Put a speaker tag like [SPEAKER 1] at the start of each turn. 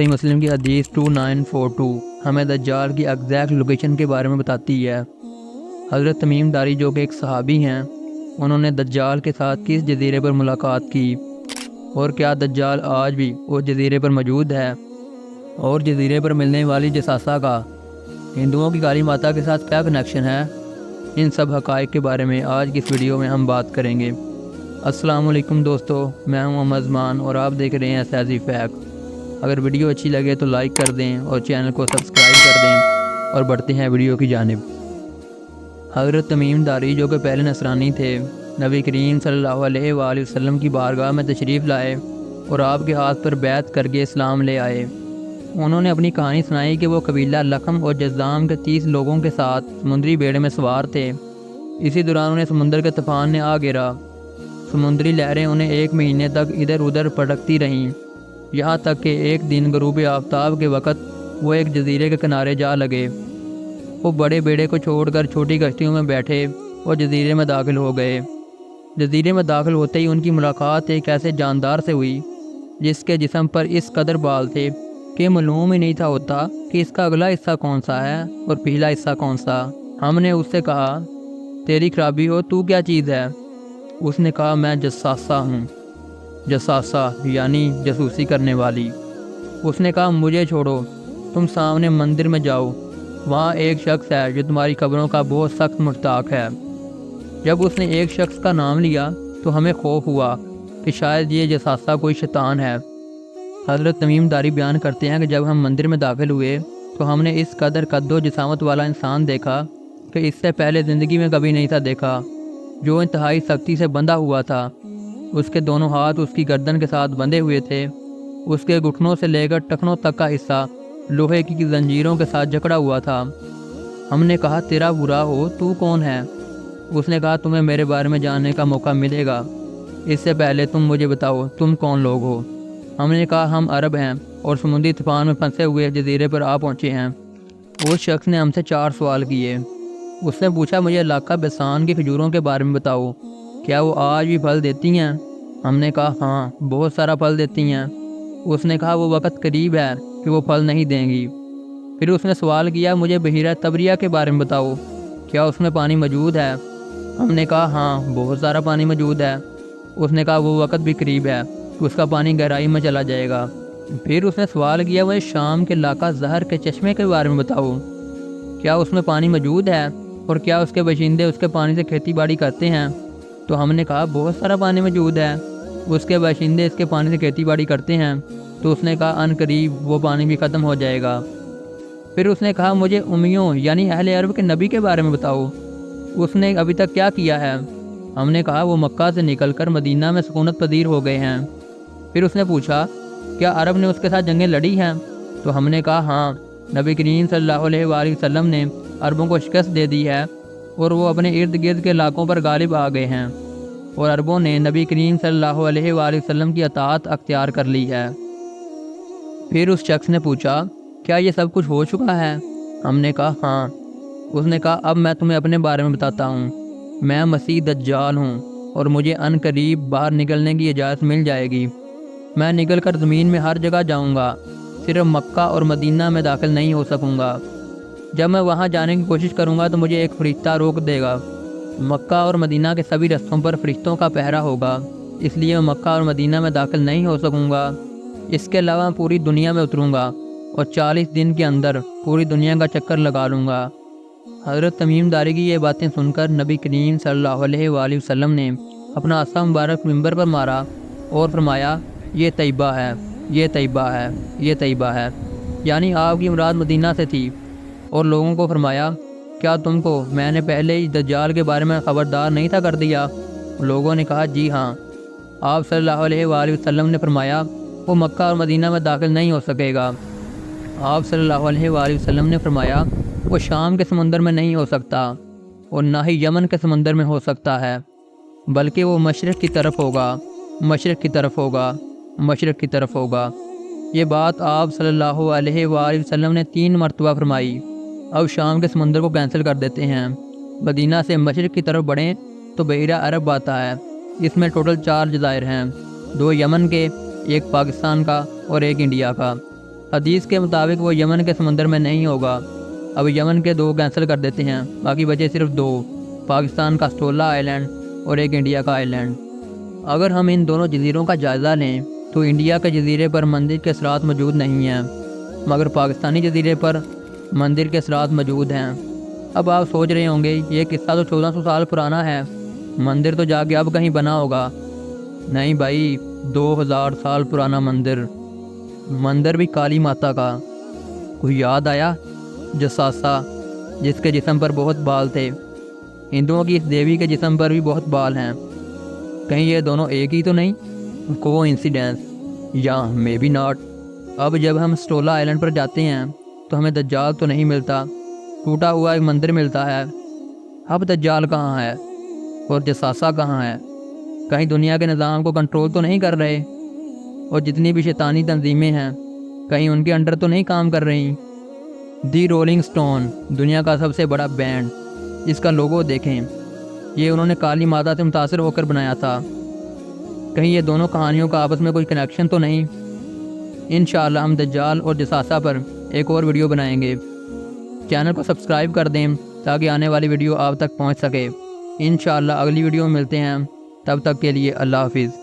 [SPEAKER 1] صحیح مسلم کی حدیث 2942 ہمیں دجال کی ایگزیکٹ لوکیشن کے بارے میں بتاتی ہے۔ حضرت تمیم داری جو کہ ایک صحابی ہیں، انہوں نے دجال کے ساتھ کس جزیرے پر ملاقات کی، اور کیا دجال آج بھی اس جزیرے پر موجود ہے، اور جزیرے پر ملنے والی جساسہ کا ہندوؤں کی کالی ماتا کے ساتھ کیا کنیکشن ہے، ان سب حقائق کے بارے میں آج کی اس ویڈیو میں ہم بات کریں گے۔ السلام علیکم دوستو، میں ہوں محمد زمان اور آپ دیکھ رہے ہیں سیاسی فیکٹ۔ اگر ویڈیو اچھی لگے تو لائک کر دیں اور چینل کو سبسکرائب کر دیں، اور بڑھتے ہیں ویڈیو کی جانب۔ حضرت تمیم داری جو کہ پہلے نصرانی تھے، نبی کریم صلی اللہ علیہ وآلہ وسلم کی بارگاہ میں تشریف لائے اور آپ کے ہاتھ پر بیعت کر کے اسلام لے آئے۔ انہوں نے اپنی کہانی سنائی کہ وہ قبیلہ لخم اور جذام کے 30 لوگوں کے ساتھ سمندری بیڑے میں سوار تھے۔ اسی دوران انہیں سمندر کے طوفان نے آ گھیرا۔ سمندری لہریں انہیں 1 مہینے تک ادھر ادھر پٹکتی رہیں، یہاں تک کہ ایک دن غروب آفتاب کے وقت وہ ایک جزیرے کے کنارے جا لگے۔ وہ بڑے بیڑے کو چھوڑ کر چھوٹی کشتیوں میں بیٹھے اور جزیرے میں داخل ہو گئے۔ جزیرے میں داخل ہوتے ہی ان کی ملاقات ایک ایسے جاندار سے ہوئی جس کے جسم پر اس قدر بال تھے کہ معلوم ہی نہیں تھا ہوتا کہ اس کا اگلا حصہ کون سا ہے اور پچھلا حصہ کون سا۔ ہم نے اس سے کہا، تیری خرابی ہو، تو کیا چیز ہے؟ اس نے کہا، میں جساسہ ہوں۔ جساسہ یعنی جاسوسی کرنے والی۔ اس نے کہا، مجھے چھوڑو، تم سامنے مندر میں جاؤ، وہاں ایک شخص ہے جو تمہاری قبروں کا بہت سخت مشتاق ہے۔ جب اس نے ایک شخص کا نام لیا تو ہمیں خوف ہوا کہ شاید یہ جساسہ کوئی شیطان ہے۔ حضرت تمیم داری بیان کرتے ہیں کہ جب ہم مندر میں داخل ہوئے تو ہم نے اس قدر قد و جسامت والا انسان دیکھا کہ اس سے پہلے زندگی میں کبھی نہیں تھا دیکھا، جو انتہائی سختی سے بندھا ہوا تھا۔ اس کے دونوں ہاتھ اس کی گردن کے ساتھ بندھے ہوئے تھے۔ اس کے گھٹنوں سے لے کر ٹخنوں تک کا حصہ لوہے کی زنجیروں کے ساتھ جکڑا ہوا تھا۔ ہم نے کہا، تیرا برا ہو، تو کون ہے؟ اس نے کہا، تمہیں میرے بارے میں جاننے کا موقع ملے گا، اس سے پہلے تم مجھے بتاؤ تم کون لوگ ہو۔ ہم نے کہا، ہم عرب ہیں اور سمندری طوفان میں پھنسے ہوئے جزیرے پر آ پہنچے ہیں۔ اس شخص نے ہم سے 4 سوال کیے۔ اس نے پوچھا، مجھے علاقہ بسان کی کھجوروں کے بارے میں بتاؤ، کیا وہ آج بھی پھل دیتی ہیں؟ ہم نے کہا، ہاں، بہت سارا پھل دیتی ہیں۔ اس نے کہا، وہ وقت قریب ہے کہ وہ پھل نہیں دیں گی۔ پھر اس نے سوال کیا، مجھے بحیرہ تبریہ کے بارے میں بتاؤ، کیا اس میں پانی موجود ہے؟ ہم نے کہا، ہاں، بہت سارا پانی موجود ہے۔ اس نے کہا، وہ وقت بھی قریب ہے کہ اس کا پانی گہرائی میں چلا جائے گا۔ پھر اس نے سوال کیا، وہ شام کے علاقہ زہر کے چشمے کے بارے میں بتاؤ، کیا اس میں پانی موجود ہے، اور کیا اس کے باشندے اس کے پانی سے کھیتی باڑی کرتے ہیں؟ تو ہم نے کہا، بہت سارا پانی موجود ہے، اس کے باشندے اس کے پانی سے کھیتی باڑی کرتے ہیں۔ تو اس نے کہا، ان قریب وہ پانی بھی ختم ہو جائے گا۔ پھر اس نے کہا، مجھے امیوں یعنی اہل عرب کے نبی کے بارے میں بتاؤ، اس نے ابھی تک کیا کیا ہے؟ ہم نے کہا، وہ مکہ سے نکل کر مدینہ میں سکونت پذیر ہو گئے ہیں۔ پھر اس نے پوچھا، کیا عرب نے اس کے ساتھ جنگیں لڑی ہیں؟ تو ہم نے کہا، ہاں، نبی کریم صلی اللہ علیہ وآلہ وسلم نے عربوں کو شکست دے دی ہے اور وہ اپنے ارد گرد کے علاقوں پر غالب آ گئے ہیں، اور عربوں نے نبی کریم صلی اللہ علیہ وآلہ وسلم کی اطاعت اختیار کر لی ہے۔ پھر اس شخص نے پوچھا، کیا یہ سب کچھ ہو چکا ہے؟ ہم نے کہا، ہاں۔ اس نے کہا، اب میں تمہیں اپنے بارے میں بتاتا ہوں۔ میں مسیح دجال ہوں اور مجھے ان قریب باہر نکلنے کی اجازت مل جائے گی۔ میں نکل کر زمین میں ہر جگہ جاؤں گا، صرف مکہ اور مدینہ میں داخل نہیں ہو سکوں گا۔ جب میں وہاں جانے کی کوشش کروں گا تو مجھے ایک فرشتہ روک دے گا۔ مکہ اور مدینہ کے سبھی رستوں پر فرشتوں کا پہرا ہوگا، اس لیے میں مکہ اور مدینہ میں داخل نہیں ہو سکوں گا۔ اس کے علاوہ میں پوری دنیا میں اتروں گا اور 40 دن کے اندر پوری دنیا کا چکر لگا لوں گا۔ حضرت تمیم داری کی یہ باتیں سن کر نبی کریم صلی اللہ علیہ وآلہ وسلم نے اپنا عصا مبارک منبر پر مارا اور فرمایا، یہ طیبہ ہے، یہ طیبہ ہے، یہ طیبہ ہے، یعنی آپ کی مراد مدینہ سے تھی، اور لوگوں کو فرمایا، کیا تم کو میں نے پہلے ہی دجال کے بارے میں خبردار نہیں تھا کر دیا؟ لوگوں نے کہا، جی ہاں۔ آپ صلی اللہ علیہ وآلہ وسلم نے فرمایا، وہ مکہ اور مدینہ میں داخل نہیں ہو سکے گا۔ آپ صلی اللہ علیہ وآلہ وسلم نے فرمایا، وہ شام کے سمندر میں نہیں ہو سکتا اور نہ ہی یمن کے سمندر میں ہو سکتا ہے، بلکہ وہ مشرق کی طرف ہوگا، مشرق کی طرف ہوگا، مشرق کی طرف ہوگا۔ یہ بات آپ صلی اللہ علیہ وآلہ وسلم نے 3 مرتبہ فرمائی۔ اب شام کے سمندر کو کینسل کر دیتے ہیں، مدینہ سے مشرق کی طرف بڑھیں تو بحیرہ عرب آتا ہے۔ اس میں ٹوٹل 4 جزائر ہیں، 2 یمن کے، 1 پاکستان کا اور 1 انڈیا کا۔ حدیث کے مطابق وہ یمن کے سمندر میں نہیں ہوگا۔ اب یمن کے 2 کینسل کر دیتے ہیں، باقی بچے صرف 2، پاکستان کا اسٹولا آئی لینڈ اور ایک انڈیا کا آئی لینڈ۔ اگر ہم ان دونوں جزیروں کا جائزہ لیں تو انڈیا کے جزیرے پر مندر کے اثرات موجود نہیں ہیں، مگر پاکستانی جزیرے پر مندر کے اثرات موجود ہیں۔ اب آپ سوچ رہے ہوں گے یہ قصہ تو 1400 سال پرانا ہے، مندر تو جا کے اب کہیں بنا ہوگا۔ نہیں بھائی، 2000 سال پرانا مندر بھی کالی ماتا کا۔ کوئی یاد آیا؟ جساسا، جس کے جسم پر بہت بال تھے۔ ہندوؤں کی اس دیوی کے جسم پر بھی بہت بال ہیں۔ کہیں یہ دونوں ایک ہی تو نہیں؟ کو انسیڈنس یا مے بی ناٹ۔ اب جب ہم اسٹولا آئی لینڈ پر جاتے ہیں تو ہمیں دجال تو نہیں ملتا، ٹوٹا ہوا ایک مندر ملتا ہے۔ اب دجال کہاں ہے اور جساسا کہاں ہے؟ کہیں دنیا کے نظام کو کنٹرول تو نہیں کر رہے؟ اور جتنی بھی شیطانی تنظیمیں ہیں کہیں ان کے انڈر تو نہیں کام کر رہی؟ دی رولنگ سٹون، دنیا کا سب سے بڑا بینڈ، اس کا لوگو دیکھیں، یہ انہوں نے کالی ماتا سے متاثر ہو کر بنایا تھا۔ کہیں یہ دونوں کہانیوں کا آپس میں کوئی کنیکشن تو نہیں؟ انشاءاللہ ہم دجال اور جساسا پر ایک اور ویڈیو بنائیں گے۔ چینل کو سبسکرائب کر دیں تاکہ آنے والی ویڈیو آپ تک پہنچ سکے۔ انشاءاللہ اگلی ویڈیو میں ملتے ہیں، تب تک کے لیے اللہ حافظ۔